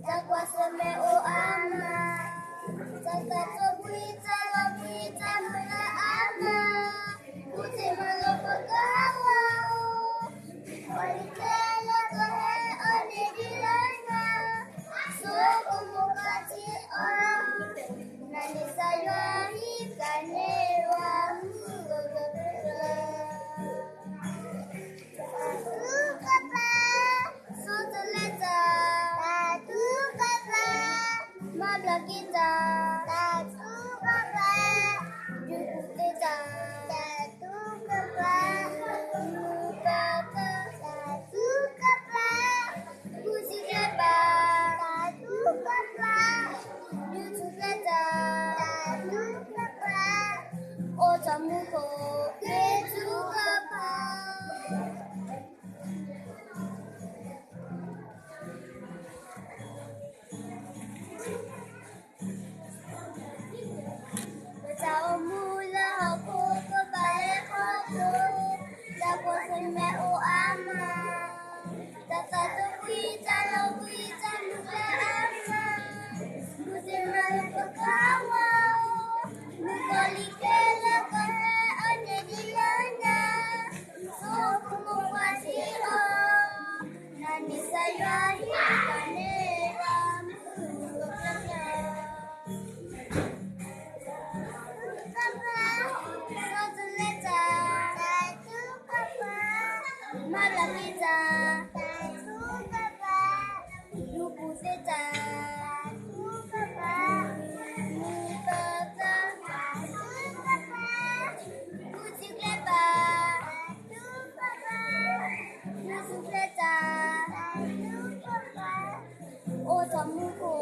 Takwaseme o ama, takatobwita lobwita mula ama, kutima lopakawa, walikela kohe onegilana, soko mukati ora, nanisaywa hikanewa mugogogora. Kita satu kata jujur kita satu kata lupa satu kata musik lebar satu kata jujur kita satu kata oh kamu kok keju kata. Sao mula ako kabalik ako, tapos may o ama, tatatukwita lawita mula ama, buti may pagkawaw, mukalikela kahe anegilana, so kumukwasi o, nani sa'yo hikanera, Malapita, satu kata, lupu seta, satu kata, mupata, satu kata, musik lebar, satu kata, musik seta, satu kata, oh tamuku.